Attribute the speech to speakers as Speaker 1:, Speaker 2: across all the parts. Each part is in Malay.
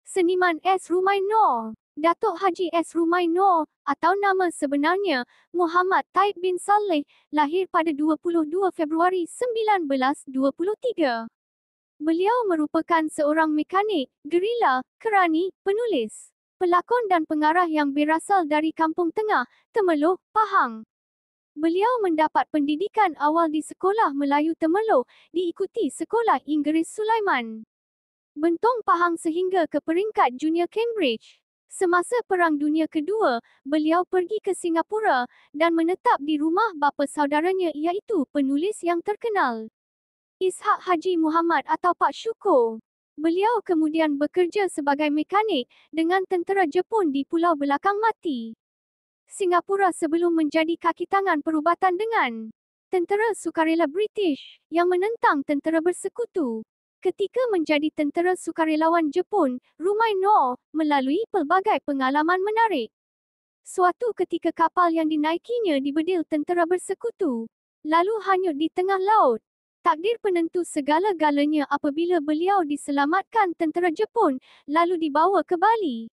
Speaker 1: Seniman S. Rumai Noor. Datuk Haji S. Rumai Noor atau nama sebenarnya Muhammad Taib bin Saleh lahir pada 22 Februari 1923. Beliau merupakan seorang mekanik, gerila, kerani, penulis, pelakon dan pengarah yang berasal dari Kampung Tengah, Temeloh, Pahang. Beliau mendapat pendidikan awal di Sekolah Melayu Temeloh, diikuti Sekolah Inggeris Sulaiman Bentong Pahang sehingga ke peringkat junior Cambridge. Semasa Perang Dunia Kedua, beliau pergi ke Singapura dan menetap di rumah bapa saudaranya iaitu penulis yang terkenal, Ishak Haji Muhammad atau Pak Syukur. Beliau kemudian bekerja sebagai mekanik dengan tentera Jepun di Pulau Belakang Mati, Singapura sebelum menjadi kaki tangan perubatan dengan tentera sukarela British yang menentang tentera bersekutu. Ketika menjadi tentera sukarelawan Jepun, Rumai Noor melalui pelbagai pengalaman menarik. Suatu ketika kapal yang dinaikinya dibedil tentera bersekutu, lalu hanyut di tengah laut. Takdir penentu segala-galanya apabila beliau diselamatkan tentera Jepun, lalu dibawa ke Bali.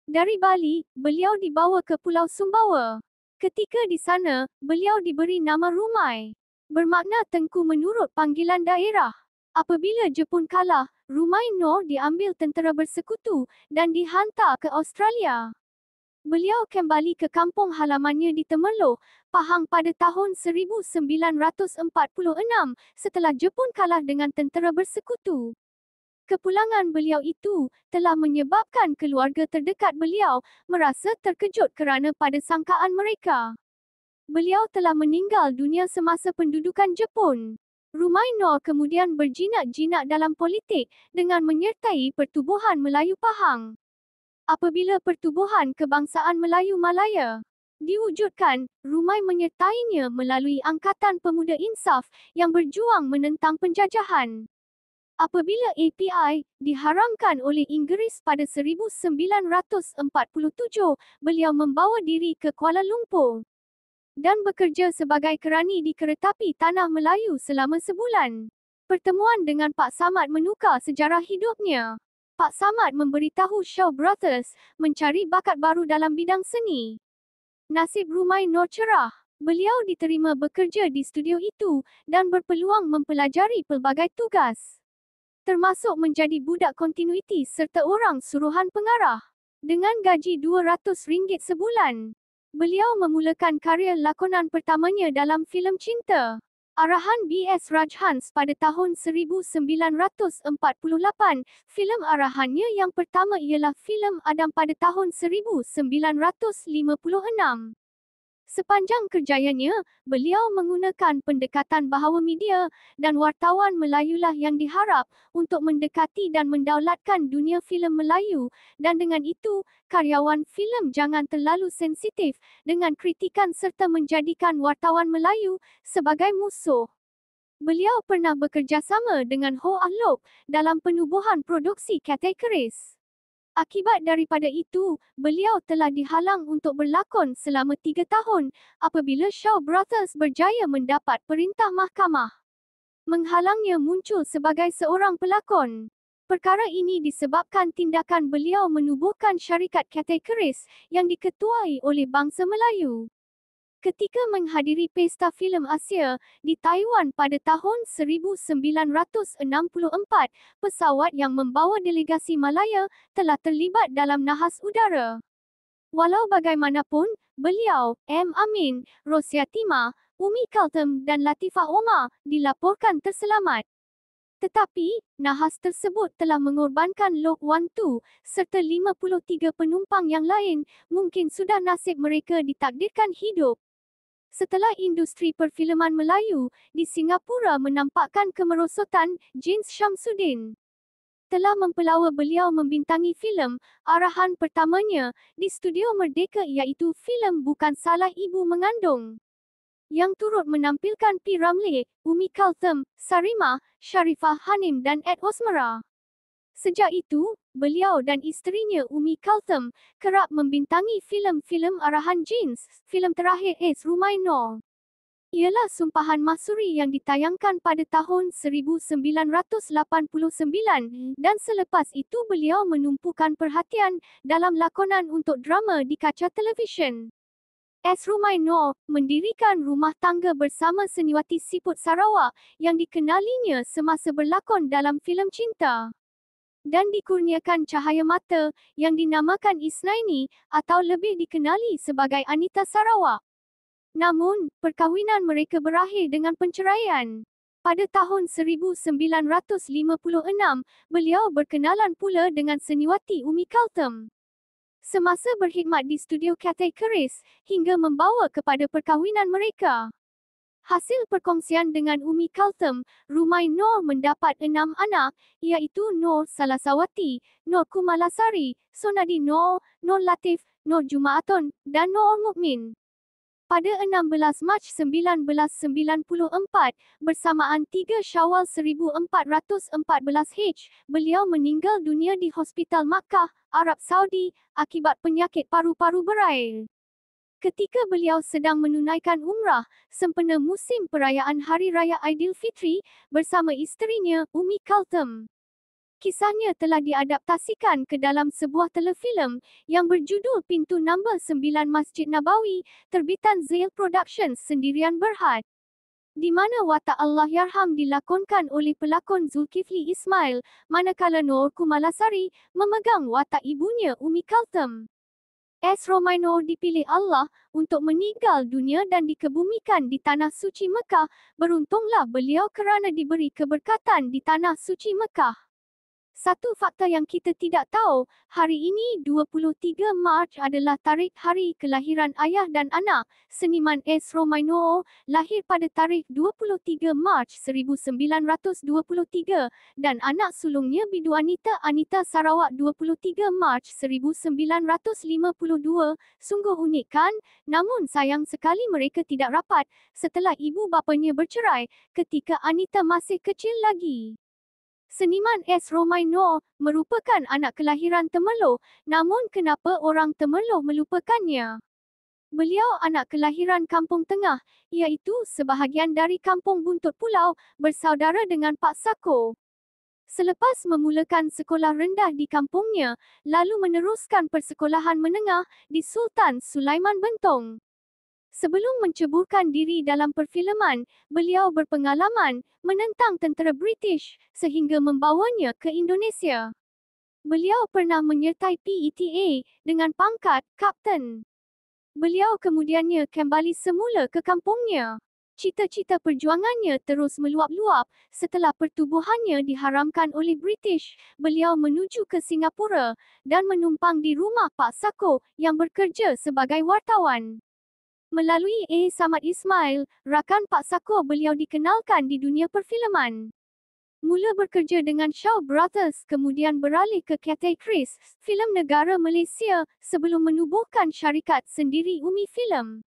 Speaker 1: Dari Bali, beliau dibawa ke Pulau Sumbawa. Ketika di sana, beliau diberi nama Rumai, bermakna tengku menurut panggilan daerah. Apabila Jepun kalah, Rumai Noor diambil tentera bersekutu dan dihantar ke Australia. Beliau kembali ke kampung halamannya di Temeloh, Pahang pada tahun 1946 setelah Jepun kalah dengan tentera bersekutu. Kepulangan beliau itu telah menyebabkan keluarga terdekat beliau merasa terkejut kerana pada sangkaan mereka, beliau telah meninggal dunia semasa pendudukan Jepun. Rumai Noor kemudian berjinak-jinak dalam politik dengan menyertai Pertubuhan Melayu Pahang. Apabila Pertubuhan Kebangsaan Melayu Malaya diwujudkan, Rumai menyertainya melalui Angkatan Pemuda Insaf yang berjuang menentang penjajahan. Apabila API diharamkan oleh Inggeris pada 1947, beliau membawa diri ke Kuala Lumpur dan bekerja sebagai kerani di Keretapi Tanah Melayu selama sebulan. Pertemuan dengan Pak Samad menukar sejarah hidupnya. Pak Samad memberitahu Shaw Brothers mencari bakat baru dalam bidang seni. Nasib Rumai Noor cerah. Beliau diterima bekerja di studio itu dan berpeluang mempelajari pelbagai tugas, termasuk menjadi budak kontinuiti serta orang suruhan pengarah. Dengan gaji RM200 sebulan, beliau memulakan karya lakonan pertamanya dalam filem Cinta, arahan B.S. Rajhans pada tahun 1948. Filem arahannya yang pertama ialah filem Adam pada tahun 1956. Sepanjang kerjayanya, beliau menggunakan pendekatan bahawa media dan wartawan Melayulah yang diharap untuk mendekati dan mendaulatkan dunia filem Melayu, dan dengan itu, karyawan filem jangan terlalu sensitif dengan kritikan serta menjadikan wartawan Melayu sebagai musuh. Beliau pernah bekerjasama dengan Ho Ah Lok dalam penubuhan produksi Cathay Keris. Akibat daripada itu, beliau telah dihalang untuk berlakon selama 3 tahun apabila Shaw Brothers berjaya mendapat perintah mahkamah menghalangnya muncul sebagai seorang pelakon. Perkara ini disebabkan tindakan beliau menubuhkan syarikat Cathay Keris yang diketuai oleh bangsa Melayu. Ketika menghadiri Pesta Filem Asia di Taiwan pada tahun 1964, pesawat yang membawa delegasi Malaya telah terlibat dalam nahas udara. Walau bagaimanapun, beliau, M. Amin, Rosyatima, Umi Kalthem dan Latifah Omar dilaporkan terselamat. Tetapi, nahas tersebut telah mengorbankan Lok Wan Tu serta 53 penumpang yang lain, mungkin sudah nasib mereka ditakdirkan hidup. Setelah industri perfilman Melayu di Singapura menampakkan kemerosotan, James Shamsuddin telah mempelawa beliau membintangi filem arahan pertamanya di Studio Merdeka iaitu filem Bukan Salah Ibu Mengandung, yang turut menampilkan P. Ramlee, Umi Kalthem, Sarimah, Sharifah Hanim dan Ed Osmara. Sejak itu, beliau dan isterinya Umi Kalthem kerap membintangi filem-filem arahan James. Filem terakhir S. Rumai Noor Ialah Sumpahan Mahsuri yang ditayangkan pada tahun 1989 dan selepas itu beliau menumpukan perhatian dalam lakonan untuk drama di kaca televisyen. S. Rumaino mendirikan rumah tangga bersama seniwati siput Sarawak yang dikenalinya semasa berlakon dalam filem cinta. Dan dikurniakan cahaya mata yang dinamakan Isnaini atau lebih dikenali sebagai Anita Sarawak. Namun, perkahwinan mereka berakhir dengan penceraian. Pada tahun 1956, beliau berkenalan pula dengan seniwati Umi Kalthem. Semasa berkhidmat di studio Cathay Keris, hingga membawa kepada perkahwinan mereka. Hasil perkongsian dengan Umi Kalthem, Rumaino mendapat 6 anak, iaitu Nur Salasawati, Nur Kumalasari, Sonadi Nur, Nur Latif, Nur Jumaatun, dan Nur Mukmin. Pada 16 Mac 1994, bersamaan 3 Syawal 1414 beliau meninggal dunia di Hospital Makkah, Arab Saudi, akibat penyakit paru-paru berair. Ketika beliau sedang menunaikan umrah, sempena musim perayaan Hari Raya Aidilfitri, bersama isterinya, Umi Kalthem. Kisahnya telah diadaptasikan ke dalam sebuah telefilm yang berjudul Pintu Nombor 9 Masjid Nabawi, terbitan Zail Productions sendirian Berhad. Di mana watak Allah Yarham dilakonkan oleh pelakon Zulkifli Ismail, manakala Nur Kumalasari memegang watak ibunya Umi Kalthem. S. Rumaino dipilih Allah untuk meninggal dunia dan dikebumikan di Tanah Suci Mekah. Beruntunglah beliau kerana diberi keberkatan di Tanah Suci Mekah. Satu fakta yang kita tidak tahu, hari ini 23 Mac adalah tarikh hari kelahiran ayah dan anak, seniman S. Rumaino, lahir pada tarikh 23 Mac 1923, dan anak sulungnya Bidu Anita Sarawak 23 Mac 1952. Sungguh unik kan? Namun sayang sekali mereka tidak rapat setelah ibu bapanya bercerai ketika Anita masih kecil lagi. Seniman S. Rumaino merupakan anak kelahiran Temerloh, namun kenapa orang Temerloh melupakannya? Beliau anak kelahiran Kampung Tengah, iaitu sebahagian dari Kampung Buntut Pulau, bersaudara dengan Pak Sako. Selepas memulakan sekolah rendah di kampungnya, lalu meneruskan persekolahan menengah di Sultan Sulaiman Bentong. Sebelum menceburkan diri dalam perfilman, beliau berpengalaman menentang tentera British sehingga membawanya ke Indonesia. Beliau pernah menyertai PETA dengan pangkat Kapten. Beliau kemudiannya kembali semula ke kampungnya. Cita-cita perjuangannya terus meluap-luap. Setelah pertubuhannya diharamkan oleh British, beliau menuju ke Singapura dan menumpang di rumah Pak Sako yang bekerja sebagai wartawan. Melalui A. Samad Ismail, rakan Pak Sako, beliau dikenalkan di dunia perfilman. Mula bekerja dengan Shaw Brothers, kemudian beralih ke Cathay Keris, filem negara Malaysia, sebelum menubuhkan syarikat sendiri Umi Film.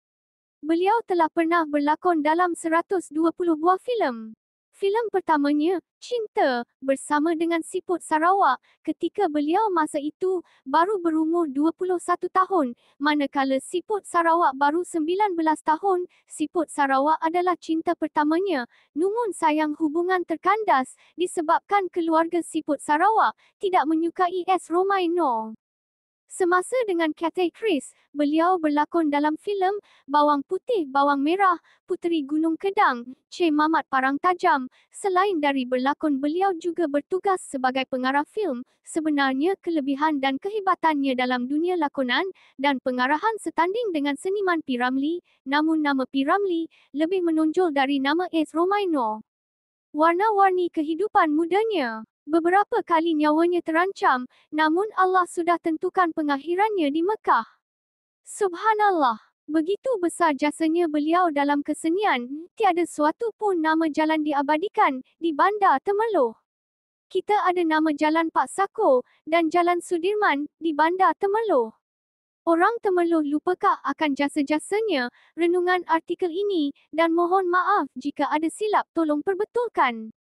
Speaker 1: Beliau telah pernah berlakon dalam 120 buah filem. Filem pertamanya, Cinta, bersama dengan Siput Sarawak, ketika beliau masa itu baru berumur 21 tahun, manakala Siput Sarawak baru 19 tahun. Siput Sarawak adalah cinta pertamanya, namun sayang hubungan terkandas disebabkan keluarga Siput Sarawak tidak menyukai S. Rumaino. Semasa dengan Cathay Keris, beliau berlakon dalam filem Bawang Putih Bawang Merah, Puteri Gunung Kedang, Cik Mamat Parang Tajam. Selain dari berlakon, beliau juga bertugas sebagai pengarah filem. Sebenarnya kelebihan dan kehebatannya dalam dunia lakonan dan pengarahan setanding dengan seniman P. Ramlee, namun nama P. Ramlee lebih menonjol dari nama S. Rumaino. Warna-warni kehidupan mudanya. Beberapa kali nyawanya terancam, namun Allah sudah tentukan pengakhirannya di Mekah. Subhanallah, begitu besar jasanya beliau dalam kesenian, tiada suatu pun nama jalan diabadikan di Bandar Temerloh. Kita ada nama Jalan Pak Sako dan Jalan Sudirman di Bandar Temerloh. Orang Temerloh lupakah akan jasa-jasanya? Renungan artikel ini, dan mohon maaf jika ada silap, tolong perbetulkan.